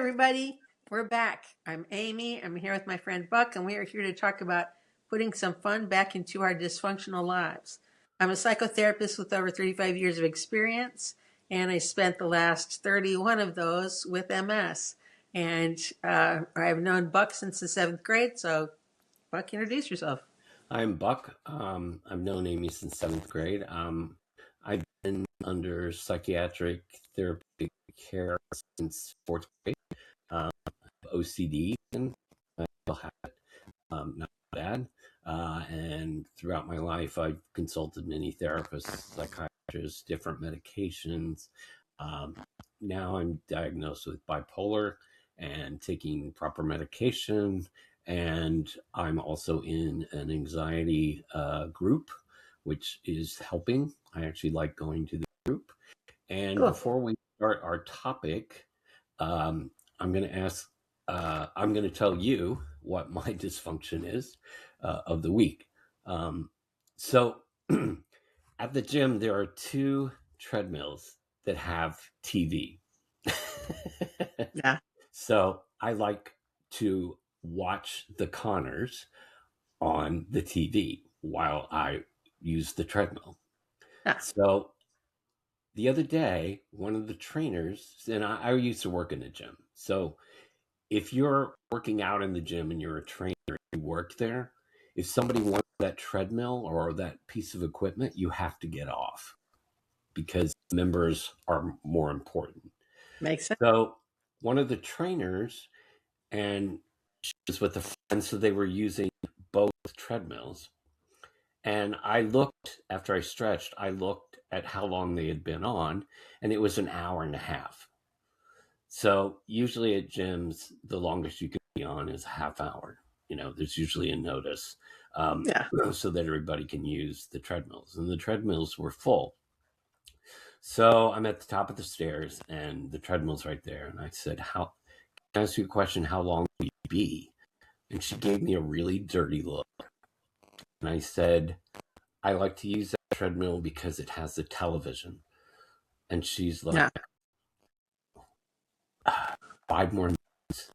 everybody. We're back. I'm Amy. I'm here with my friend Buck, and we are here to talk about putting some fun back into our dysfunctional lives. I'm a psychotherapist with over 35 years of experience, and I spent the last 31 of those with MS. And I've known Buck since the seventh grade. So, Buck, introduce yourself. I'm Buck. I've known Amy since seventh grade. I've been under psychiatric therapeutic care since fourth grade. OCD, and I still have it. Not bad. And throughout my life, I've consulted many therapists, psychiatrists, different medications. Now I'm diagnosed with bipolar and taking proper medication. And I'm also in an anxiety group, which is helping. I actually like going to the group. And Cool. before we start our topic, I'm going to ask, I'm going to tell you what my dysfunction is of the week. So at the gym, there are two treadmills that have TV. Yeah. So I like to watch the Connors on the TV while I use the treadmill. Yeah. So the other day, one of the trainers, and I used to work in a gym. So if you're working out in the gym and you're a trainer, you work there, if somebody wants that treadmill or that piece of equipment, you have to get off because members are more important. Makes sense. So one of the trainers, and she was with a friend, so they were using both treadmills. And I looked, after I stretched, I looked at how long they had been on, and it was an hour and a half. So usually at gyms, the longest you can be on is a half hour. There's usually a notice Yeah. so that everybody can use the treadmills. And the treadmills were full. So I'm at the top of the stairs, and the treadmill's right there. And I said, can I ask you a question? How long will you be? And she gave me a really dirty look. And I said, I like to use that treadmill because it has the television. And she's like, Yeah. 5 more minutes.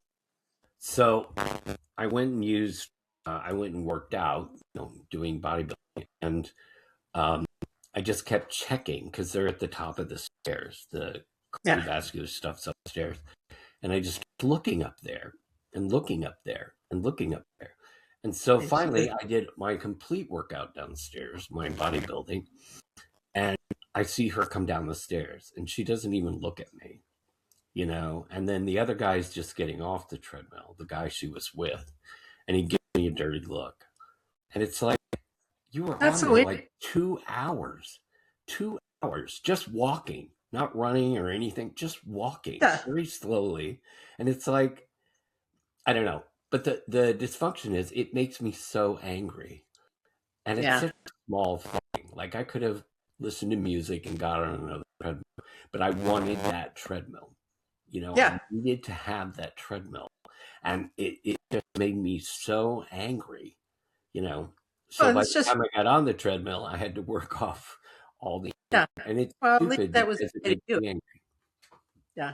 So I went and worked out, doing bodybuilding. And I just kept checking because they're at the top of the stairs. The cardiovascular stuff's upstairs. And I just kept looking up there and looking up there and looking up there. And so finally, I did my complete workout downstairs, my bodybuilding, and I see her come down the stairs, and she doesn't even look at me, and then the other guy's just getting off the treadmill, the guy she was with, and he gives me a dirty look. And it's like, you were on there like 2 hours, just walking, not running or anything, just walking very slowly. And it's like, I don't know. But the dysfunction is it makes me so angry. And it's such a small thing. Like I could have listened to music and got on another treadmill, but I wanted that treadmill. I needed to have that treadmill. And it just made me so angry, So by the time I got on the treadmill, I had to work off all the anger. And it's stupid that was because it makes me angry. Yeah.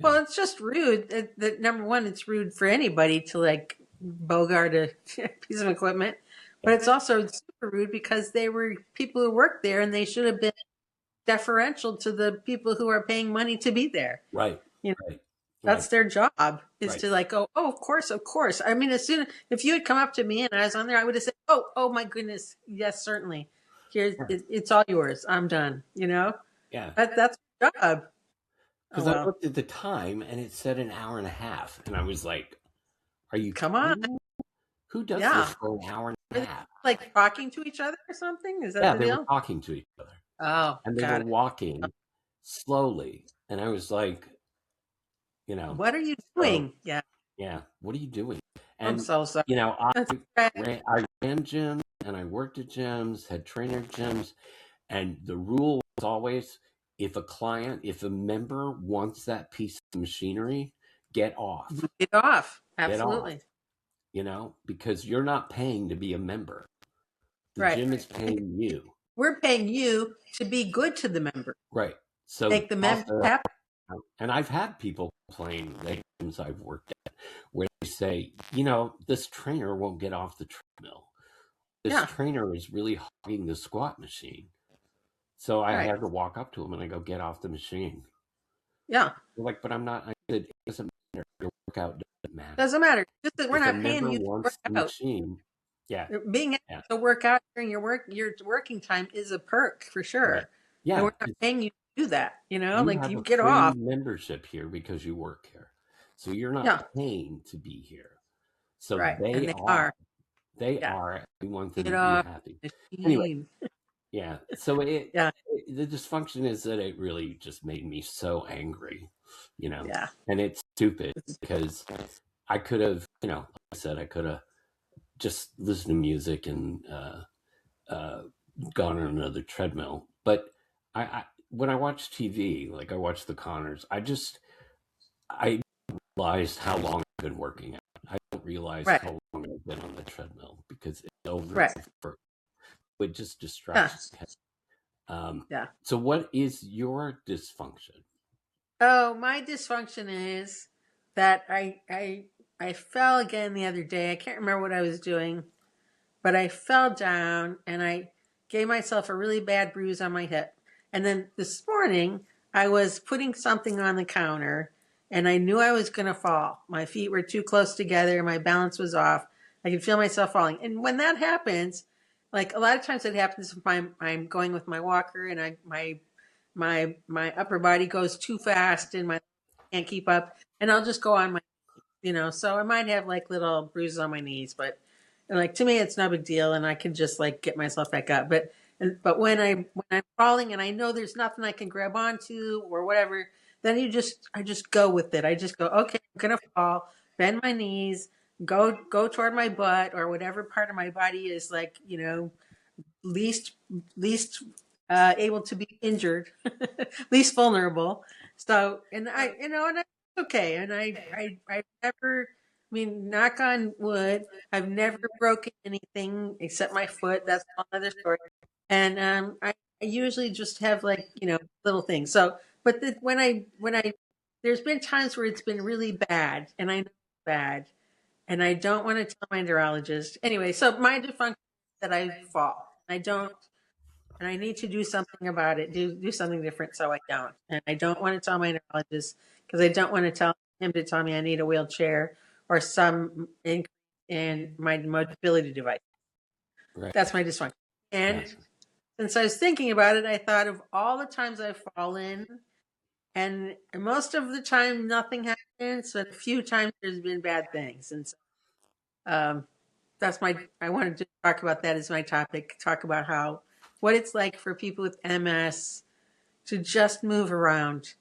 Well, it's just rude. That number one, it's rude for anybody to like bogart a piece of equipment, but it's also super rude because they were people who worked there and they should have been deferential to the people who are paying money to be there. Right. That's their job is to like go, oh, of course. I mean, if you had come up to me and I was on there, I would have said, oh my goodness, yes, certainly. Here's it's all yours. I'm done. Yeah. That's your job. Because I looked at the time and it said an hour and a half, and I was like, "Are you come on? Who does this for an hour and a half? Like talking to each other or something? Is that the deal? They were talking to each other. Oh, and they were walking slowly, and I was like, what are you doing? What are you doing? And I'm so sorry. I ran gyms and I worked at gyms, had trainer gyms, and the rule was always, if a member wants that piece of machinery, get off. Get off. Absolutely. Get off, because you're not paying to be a member. The gym is paying you. We're paying you to be good to the member. Right. So make the member happy. And I've had people complain, the gyms I've worked at, where they say, this trainer won't get off the treadmill. This Yeah, trainer is really hogging the squat machine. So I right. had to walk up to him and I go, get off the machine. Yeah, They're like, but I'm not. I said, it doesn't matter. Your workout doesn't matter. doesn't matter. Just that we're If a not paying member you to work wants the out. machine, yeah, Being able yeah, to work out during your working time is a perk for right. sure. And Yeah, we're not paying you to do that. you Like have you a get free off. membership here because you work here. So you're not Yeah, paying to be here. So right. And they they are. are. They Yeah. are. We want them Get to be off happy. the Anyway, machine. yeah. So Yeah. the dysfunction is that it really just made me so angry, Yeah. and it's stupid because I could have, like I said, I could have just listened to music and uh, gone on another treadmill. But when I watch TV, like I watch the Connors, I realized how long I've been working out. I don't realize Right. how long I've been on the treadmill because it's over Right. and over. It just Yeah. distracts me. Yeah. So what is your dysfunction? Oh, my dysfunction is that I fell again the other day. I can't remember what I was doing, but I fell down and I gave myself a really bad bruise on my hip. And then this morning, I was putting something on the counter and I knew I was going to fall. My feet were too close together, my balance was off. I could feel myself falling. And when that happens, like a lot of times it happens if I'm going with my walker and my upper body goes too fast and my can't keep up, and I'll just go on so I might have like little bruises on my knees, but like to me it's no big deal and I can just like get myself back up. But when I'm falling and I know there's nothing I can grab onto or whatever, then I just go with it. I just go, okay, I'm gonna fall, bend my knees, go toward my butt or whatever part of my body is like, least least able to be injured, least vulnerable. So, and and that's okay. And I've never, I mean, knock on wood, I've never broken anything except my foot. That's another story. And I usually just have like, little things. So, but when I, there's been times where it's been really bad and I know it's bad and I don't want to tell my neurologist. Anyway, so my dysfunction is that I fall. I don't, and I need to do something about it. Do something different so I don't. And I don't want to tell my neurologist because I don't want to tell him to tell me I need a wheelchair or some increase in my mobility device. Right. That's my dysfunction. Yeah. And since I was thinking about it, I thought of all the times I've fallen, and most of the time nothing happens, but a few times there's been bad things. And so um, I wanted to talk about that as my topic, talk about what it's like for people with MS to just move around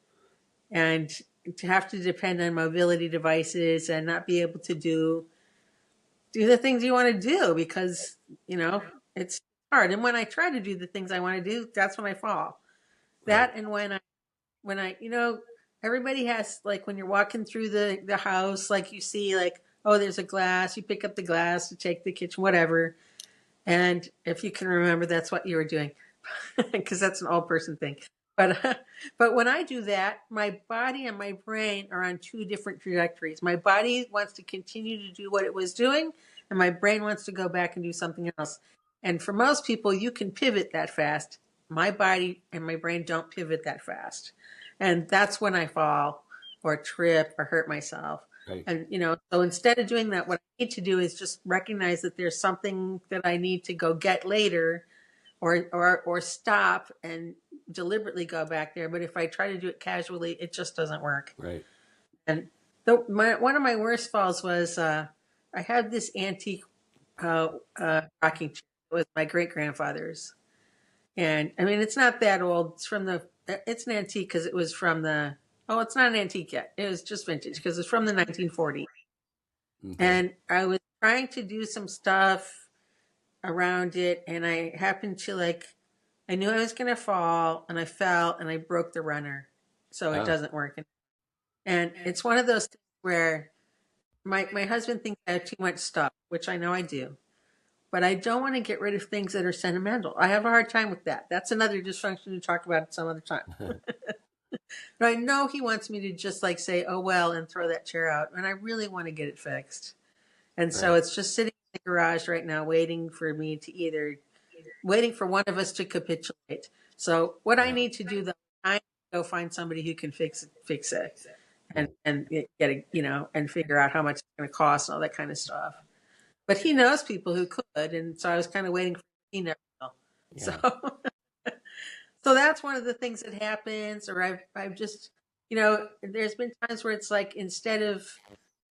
and to have to depend on mobility devices and not be able to do the things you want to do because, it's hard. And when I try to do the things I want to do, that's when I fall. Right. That and when I everybody has like when you're walking through the house, like you see like, oh, there's a glass, you pick up the glass to take the kitchen, whatever. And if you can remember, that's what you were doing, because that's an old person thing. But when I do that, my body and my brain are on two different trajectories. My body wants to continue to do what it was doing, and my brain wants to go back and do something else. And for most people, you can pivot that fast. My body and my brain don't pivot that fast. And that's when I fall or trip or hurt myself. Right. And so instead of doing that, what I need to do is just recognize that there's something that I need to go get later, or stop and deliberately go back there. But if I try to do it casually, it just doesn't work. Right. And one of my worst falls was I had this antique rocking chair. It was my great grandfather's, and I mean it's not that old. It's an antique because it was from the. Oh, it's not an antique yet. It was just vintage because it's from the 1940s. Okay. And I was trying to do some stuff around it, and I happened to I knew I was going to fall, and I fell, and I broke the runner, so it Oh. doesn't work. And it's one of those things where my husband thinks I have too much stuff, which I know I do, but I don't want to get rid of things that are sentimental. I have a hard time with that. That's another dysfunction to talk about at some other time. But I know he wants me to just like say, oh, well, and throw that chair out. And I really want to get it fixed. And so Right. it's just sitting in the garage right now, waiting for me to waiting for one of us to capitulate. So what I Yeah. need to do, though, I need to go find somebody who can fix it and get a, and figure out how much it's going to cost and all that kind of stuff. But he knows people who could. And so I was kind of waiting for, he never will. So, Yeah. so that's one of the things that happens. Or I've just, there's been times where it's like, instead of,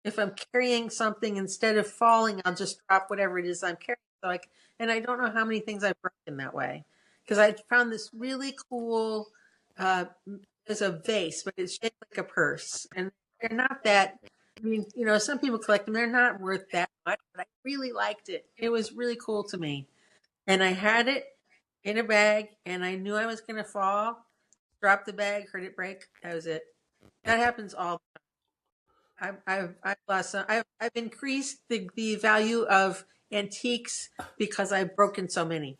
if I'm carrying something, instead of falling, I'll just drop whatever it is I'm carrying. So like, and I don't know how many things I've broken that way, because I found this really cool. There's a vase, but it's shaped like a purse, and they're not that. I mean, some people collect them; they're not worth that much. But I really liked it. It was really cool to me, and I had it in a bag, and I knew I was going to fall. Dropped the bag, heard it break. That was it. That happens all. I've lost some. I've increased the value of antiques because I've broken so many.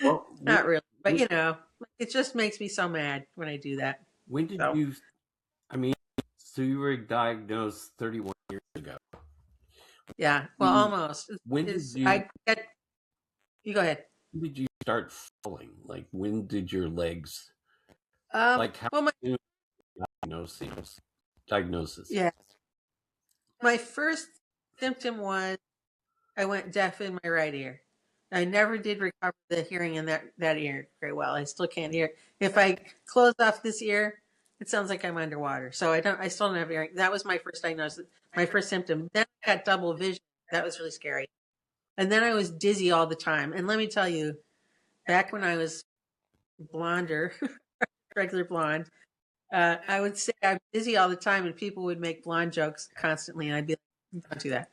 Well, Not really, but when, it just makes me so mad when I do that. when did So you? I mean, so you were diagnosed 31 years ago. yeah, well, You, almost when did is you? I get. You go ahead. When did you start falling? Like, when did your legs? Like, how Well, soon diagnosis? Diagnosis. yeah, my first symptom was I went deaf in my right ear. I never did recover the hearing in that ear very well. I still can't hear. If I close off this ear, it sounds like I'm underwater. So I still don't have hearing. That was my first diagnosis, my first symptom. Then I got double vision. That was really scary. And then I was dizzy all the time. And let me tell you, back when I was blonder, regular blonde, I would say I'm dizzy all the time, and people would make blonde jokes constantly, and I'd be like, "Don't do that."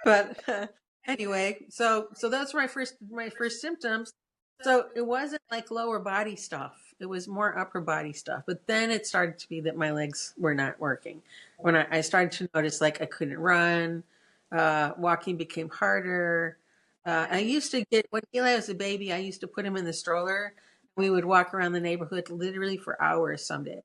But anyway, so those were my first symptoms. So it wasn't like lower body stuff; it was more upper body stuff. But then it started to be that my legs were not working. When I started to notice, like, I couldn't run, walking became harder. I used to get when Eli was a baby. I used to put him in the stroller. We would walk around the neighborhood literally for hours some days.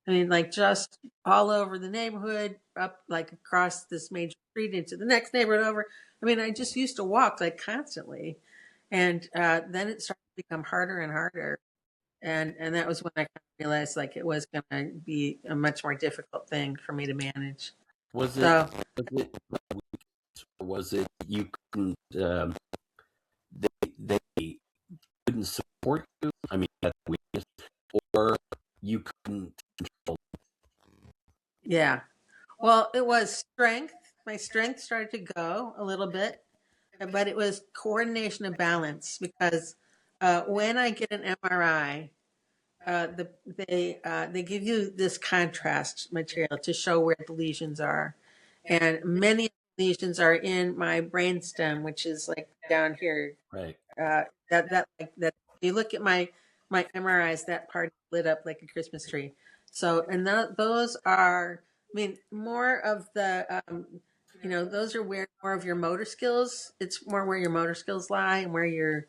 I mean, like, just all over the neighborhood, up like across this major street into the next neighborhood over. I mean, I just used to walk like constantly, and then it started to become harder and harder, and that was when I kind of realized like it was going to be a much more difficult thing for me to manage. Was it? So Was it? Was it? You couldn't. They couldn't support you. I mean, that's weakness, or you couldn't control. yeah, well, it was strength. My strength started to go a little bit, but it was coordination and balance because when I get an MRI, they give you this contrast material to show where the lesions are, and many lesions are in my brainstem, which is like down here. Right. That you look at my MRIs, that part lit up like a Christmas tree. So, and those are, I mean, more of the, those are where more of your motor skills. It's more where your motor skills lie and where your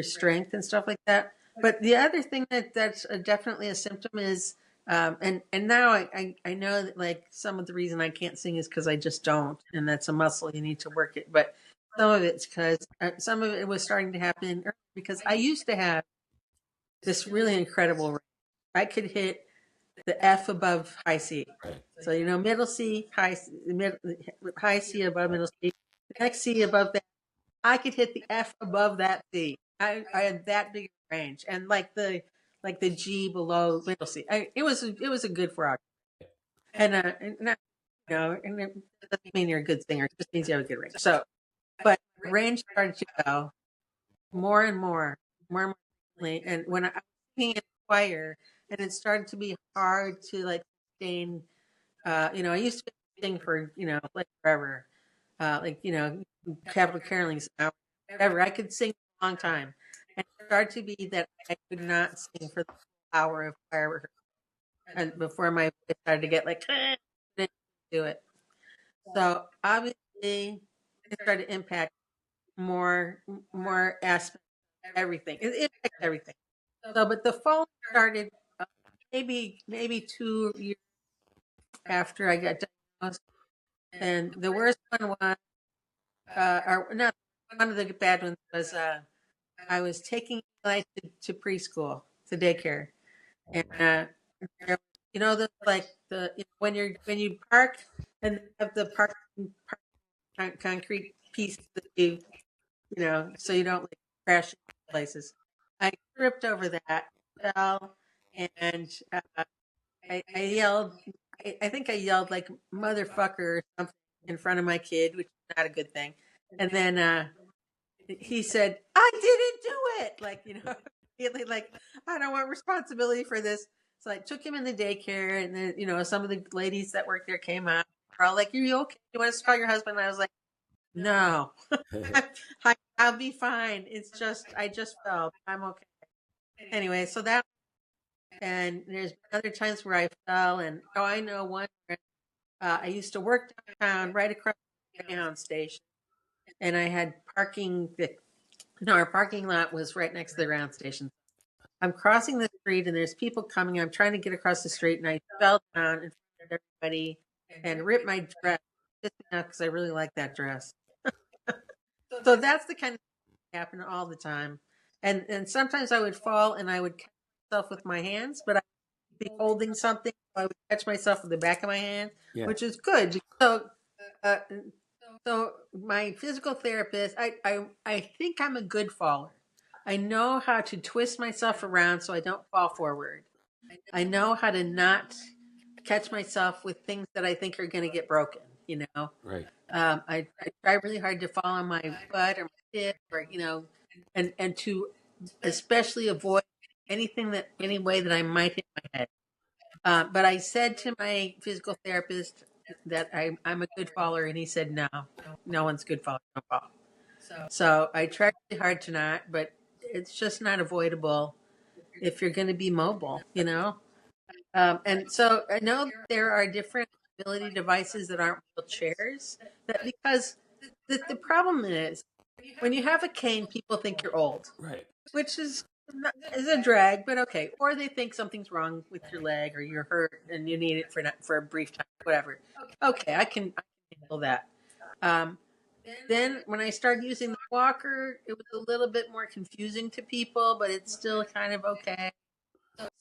strength and stuff like that. But the other thing that's definitely a symptom is, and now I know that like some of the reason I can't sing is because I just don't, and that's a muscle you need to work it. But some of it's because some of it was starting to happen early because I used to have this really incredible range. I could hit the F above high C. Right. So middle C, high C above middle C, the next C above that. I could hit the F above that C. I had that big range, and like the G below middle C. It was a good frog, and not, and it doesn't mean you're a good singer. It just means you have a good range. So, but range started to go more and more and more frequently. And when I was singing in choir, and it started to be hard to like sustain. I used to sing for like forever, Capital Carolings, whatever. I could sing for a long time, and it started to be that I could not sing for the hour of choir rehearsal, and before my voice started to get like, I didn't do it. So obviously, it started to impact more more aspects of everything. It impacts everything. So, but the phone started maybe 2 years after I got diagnosed, and the worst one was, or not one of the bad ones was, I was taking Eli to preschool, to daycare, and those like when you park and they have the concrete piece that so you don't like crash into places. I tripped over that, fell, and I yelled. I think I yelled like motherfucker or something in front of my kid, which is not a good thing. And then he said, "I didn't do it." Like really like I don't want responsibility for this. So I took him in the daycare, and then some of the ladies that work there came out. They're all like, "Are you okay? You want to call your husband?" And I was like, "No, I'll be fine. It's just I just fell. I'm okay." Anyway, so that and there's been other times where I fell, and I know one. I used to work downtown, right across the Greyhound station, and I had parking. Our parking lot was right next to the ground station. I'm crossing the street, and there's people coming. I'm trying to get across the street, and I fell down in front of everybody and ripped my dress. Just because I really like that dress. So that's the kind of thing that happened all the time. And sometimes I would fall and I would catch myself with my hands, but I would be holding something. So I would catch myself with the back of my hand, Yeah. which is good. Uh, so my physical therapist, I think I'm a good faller. I know how to twist myself around so I don't fall forward. I know how to not catch myself with things that I think are going to get broken. Right. I try really hard to fall on my butt or my hip, or and to especially avoid any way that I might hit my head. But I said to my physical therapist that I'm a good faller, and he said no one's good faller, don't fall. So I try really hard to not, but it's just not avoidable if you're going to be mobile. And so I know that there are different mobility devices that aren't wheelchairs. That because the problem is when you have a cane, people think you're old, Right. which is a drag, but okay. Or they think something's wrong with your leg or you're hurt and you need it for a brief time, whatever. Okay, I can handle that. Um, then when I started using the walker, it was a little bit more confusing to people, but it's still kind of okay.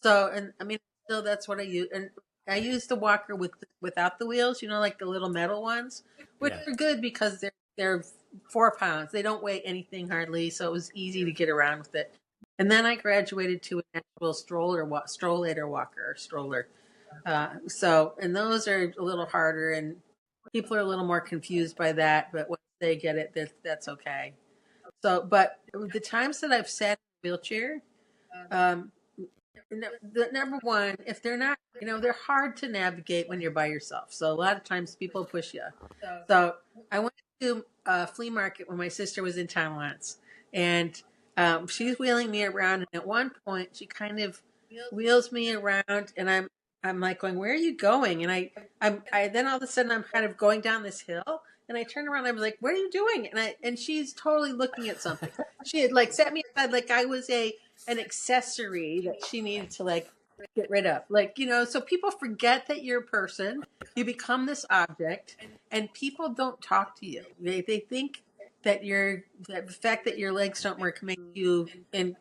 So, and I mean, still that's what I use. And I use the walker without the wheels, like the little metal ones, which Yeah. are good because they're 4 pounds. They don't weigh anything hardly, so it was easy to get around with it. And then I graduated to an actual strollator walker or stroller. And those are a little harder, and people are a little more confused by that. But once they get it, that's okay. So, but the times that I've sat in a wheelchair, um, the number one, if they're not, they're hard to navigate when you're by yourself. So a lot of times people push you. So I went to a flea market when my sister was in town once, and she's wheeling me around. And at one point, she kind of wheels me around, and I'm like going, "Where are you going?" And I then all of a sudden I'm kind of going down this hill, and I turn around. And I was like, "What are you doing?" And she's totally looking at something. She had like set me aside like I was an accessory that she needed to like get rid of. Like, so people forget that you're a person. You become this object, and people don't talk to you. They think that that the fact that your legs don't work makes you like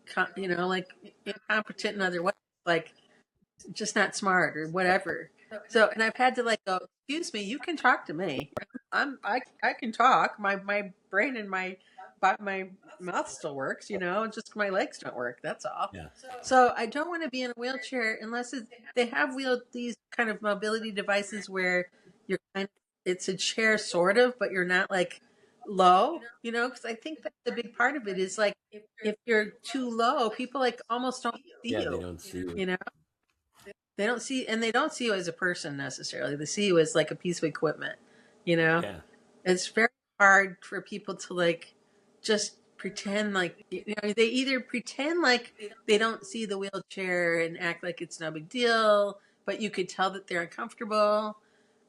incompetent in other ways, like just not smart or whatever. So, and I've had to like go, excuse me, you can talk to me. I can talk. My brain and my mouth still works, just my legs don't work. That's all. Yeah. So I don't want to be in a wheelchair unless they have these kind of mobility devices where you're it's a chair sort of, but you're not like low, because I think that the big part of it is like if you're too low, people like almost don't see Yeah. They you. don't see you. You know, they don't see you as a person necessarily. They see you as like a piece of equipment. You know, Yeah. it's very hard for people to like just pretend like they either pretend like they don't see the wheelchair and act like it's no big deal, but you could tell that they're uncomfortable,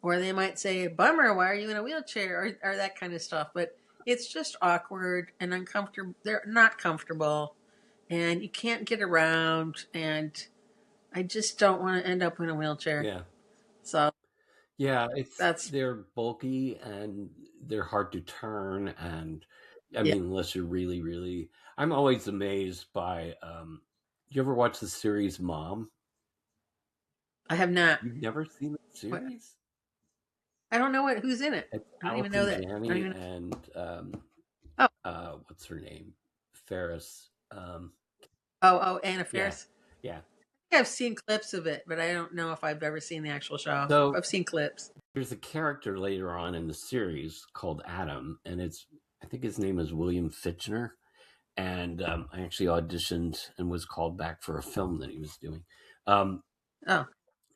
or they might say, "Bummer, why are you in a wheelchair?" or that kind of stuff. But it's just awkward and uncomfortable. They're not comfortable, and you can't get around, and I just don't want to end up in a wheelchair. Yeah. So Yeah, that's they're bulky and they're hard to turn, and I yeah. mean, unless you're really, really. I'm always amazed by. You ever watch the series Mom? I have not. You've never seen the What, series? I don't know who's in it. It's I don't even know Allison that. I don't Janney even. and Oh, what's her name? Ferris. Anna Yeah, Faris. yeah. I think I've seen clips of it, but I don't know if I've ever seen the actual show. So I've seen clips. there's a character later on in the series called Adam, and I think his name is William Fitchner, and I actually auditioned and was called back for a film that he was doing, um, Oh,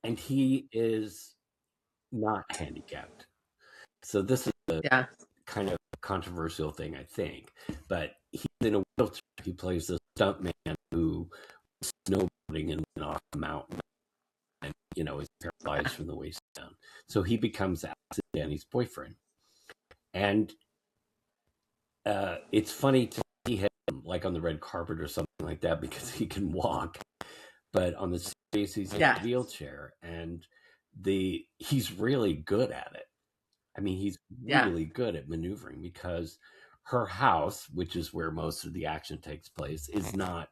and he is not handicapped. So this is a yeah, kind of controversial thing, I think, but he's in a wheelchair. He plays a stuntman who was snowboarding and went off a mountain, and is paralyzed from the waist down. So he becomes Allison Janney's boyfriend, and it's funny to see him like on the red carpet or something like that because he can walk, but on the series he's in a wheelchair, and he's really good at it. I mean, he's yeah, really good at maneuvering because her house, which is where most of the action takes place, is not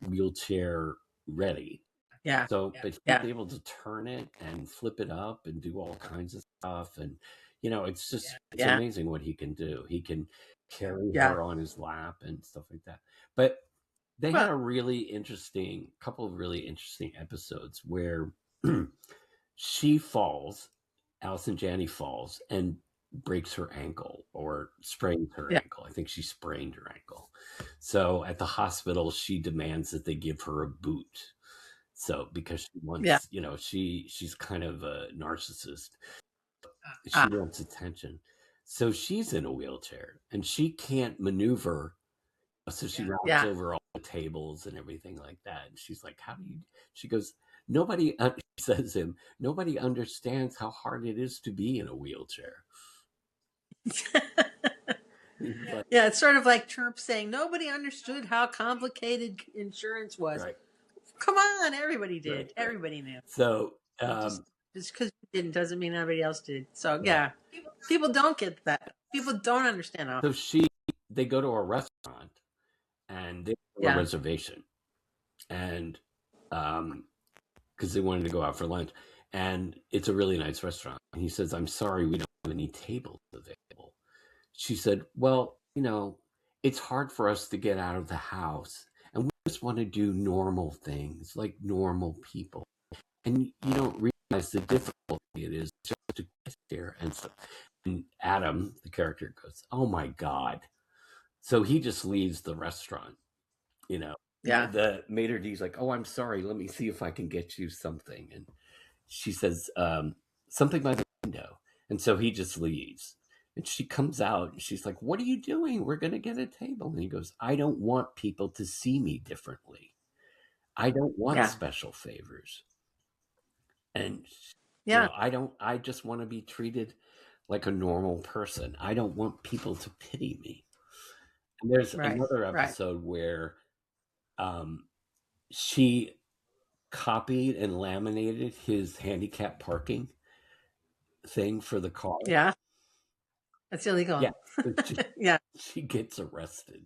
wheelchair ready. yeah, So, but he's yeah, able to turn it and flip it up and do all kinds of stuff. And, it's just, it's yeah, amazing what he can do. He can carry yeah. her on his lap and stuff like that. But they had Well, a couple of really interesting episodes where she falls, Allison Janney falls and breaks her ankle or sprains her yeah, ankle. I think she sprained her ankle. So at the hospital, she demands that they give her a boot. So because she yeah. wants, she's kind of a narcissist. She Ah, wants attention. So she's in a wheelchair and she can't maneuver. So she knocks yeah. over all the tables and everything like that. And she's like, how do you, she goes, she says to him, nobody understands how hard it is to be in a wheelchair. Like, Yeah, it's sort of like Trump saying nobody understood how complicated insurance was. right. Come on, everybody did. Right. Everybody knew. So, Just because you didn't doesn't mean everybody else did. So yeah. people don't get that. People don't understand how. So they go to a restaurant and they have a reservation, and because they wanted to go out for lunch, and it's a really nice restaurant. And he says, "I'm sorry, we don't have any tables available." She said, "Well, it's hard for us to get out of the house, and we just want to do normal things like normal people, and you don't realize the difficulty it is just to get there." And Adam, the character, goes, "Oh my God." So he just leaves the restaurant, Yeah. The maitre d's like, "Oh, I'm sorry, let me see if I can get you something." And she says, something by the window. And so he just leaves. And she comes out and she's like, "What are you doing? We're going to get a table." And he goes, "I don't want people to see me differently. I don't want special favors. And, I just want to be treated like a normal person. I don't want people to pity me." And there's another episode where she copied and laminated his handicap parking thing for the car. Yeah. That's illegal. Yeah. Yeah. She gets arrested.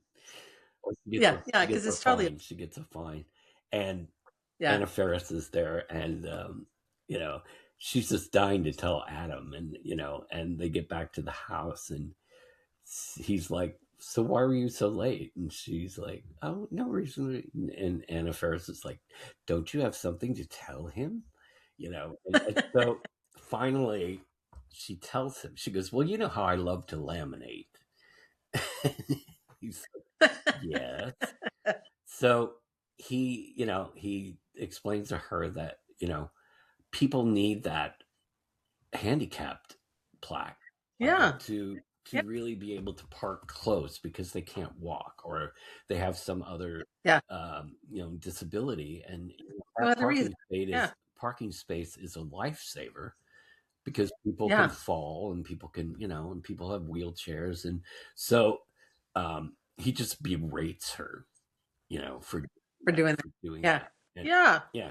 Or because it's totally. She gets a fine. And Yeah. Anna Faris is there, and she's just dying to tell Adam, and and they get back to the house, and he's like, "So why were you so late?" And she's like, "Oh, no reason." And Anna Faris is like, "Don't you have something to tell him?" And so finally she tells him, she goes, "Well, you know how I love to laminate." He's like, "Yes." So he explains to her that, people need that handicapped plaque to really be able to park close because they can't walk or they have some other disability, and that parking space is a lifesaver because people can fall and people can and people have wheelchairs, and so he just berates her for doing that. for doing Yeah. that. And Yeah. yeah,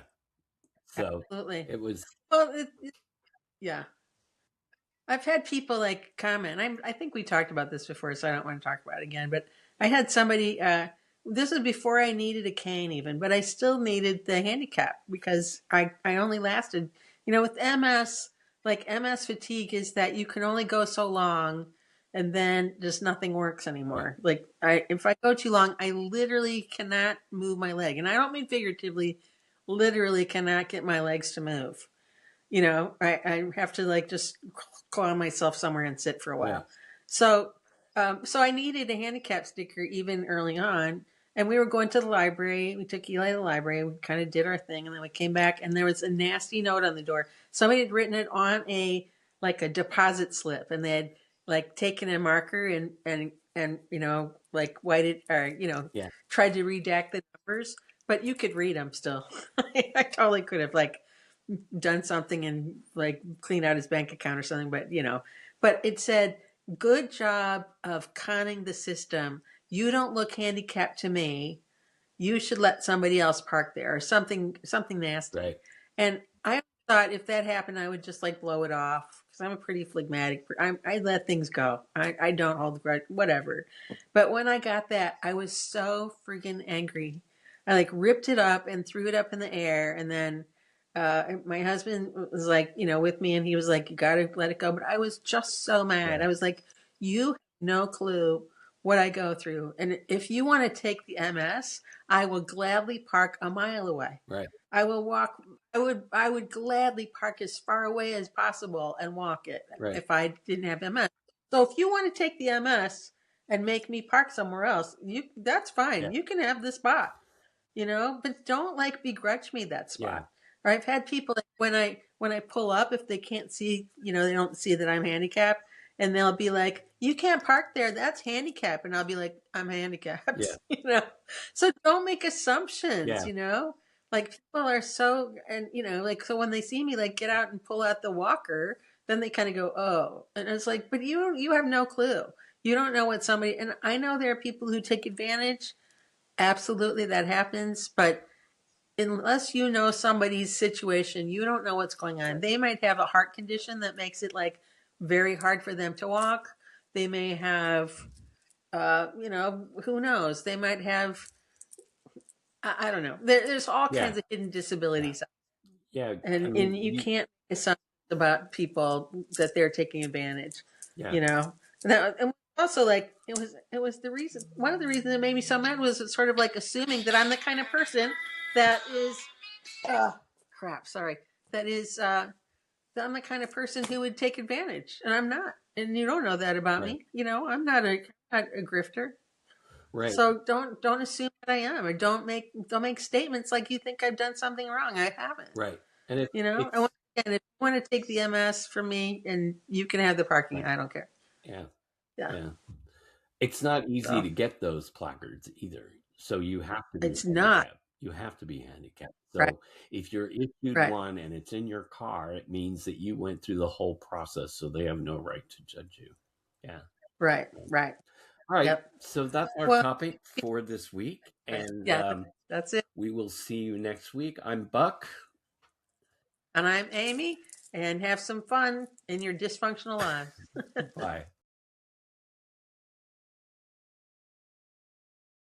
so Absolutely. it was Well, yeah. I've had people like comment. I think we talked about this before, so I don't want to talk about it again. But I had somebody. This was before I needed a cane, even, but I still needed the handicap because I only lasted. With MS, like MS fatigue is that you can only go so long, and then just nothing works right. anymore. Like if I go too long, I literally cannot move my leg, and I don't mean figuratively. Literally cannot get my legs to move. I have to like just claw myself somewhere and sit for a Right. while. So, so I needed a handicap sticker even early on. And we were going to the library. We took Eli to the library. We kind of did our thing, and then we came back, and there was a nasty note on the door. Somebody had written it on a deposit slip, and they had like taken a marker and like whited or Yeah. tried to redact the numbers, but you could read them still. I totally could have like done something and like clean out his bank account or something, but it said, "Good job of conning the system. You don't look handicapped to me. You should let somebody else park there," or something nasty. Right. And I thought if that happened, I would just like blow it off because I'm a pretty phlegmatic. I let things go. I don't hold the grudge, whatever. But when I got that, I was so freaking angry. I like ripped it up and threw it up in the air, and then my husband was like, with me, and he was like, "You got to let it go." But I was just so mad. Yeah. I was like, "You have no clue what I go through, and if you want to take the MS, I will gladly park a mile away. Right. I will walk. I would gladly park as far away as possible and walk it Right. if I didn't have MS. So if you want to take the MS and make me park somewhere else, that's Yeah. fine. You can have the spot, but don't like begrudge me that Yeah. spot. Or I've had people like, when I pull up, if they can't see, they don't see that I'm handicapped, and they'll be like, "You can't park there. That's handicap." And I'll be like, "I'm Yeah. handicapped." So don't make assumptions. Yeah. Like people are so, and like, so when they see me like get out and pull out the walker, then they kind of go, "Oh," and it's like, but you have no clue. You don't know what somebody, and I know there are people who take advantage. Absolutely, that happens. But unless you know somebody's situation, you don't know what's going on. They might have a heart condition that makes it like very hard for them to walk. They may have, who knows? They might have, I don't know. There's all Yeah. kinds of hidden Yeah. disabilities, Yeah. I and mean, you can't make assumptions about people that they're taking advantage. yeah. You know, and also like it was the reason. One of the reasons that made me so mad was it's sort of like assuming that I'm the kind of person that is, crap. Sorry, that is that I'm the kind of person who would take advantage, and I'm not. And you don't know that about Right. me. I'm not a grifter. Right. So don't assume that I am, or don't make statements like you think I've done something wrong. I haven't. Right. And And once again, if you want to take the MS from me, and you can have the parking, right. I don't care. Yeah. Yeah. Yeah. It's not easy So to get those placards either. So you have to be it's not handicapped. You have to be handicapped. right. So if you're issued Right. one and it's in your car, it means that you went through the whole process. So they have no right to judge you. Yeah. Right. Right. All right. Yep. So that's our Well, topic for this week. And yeah, that's it. we will see you next week. I'm Buck. And I'm Amy, and have some fun in your dysfunctional lives. Bye.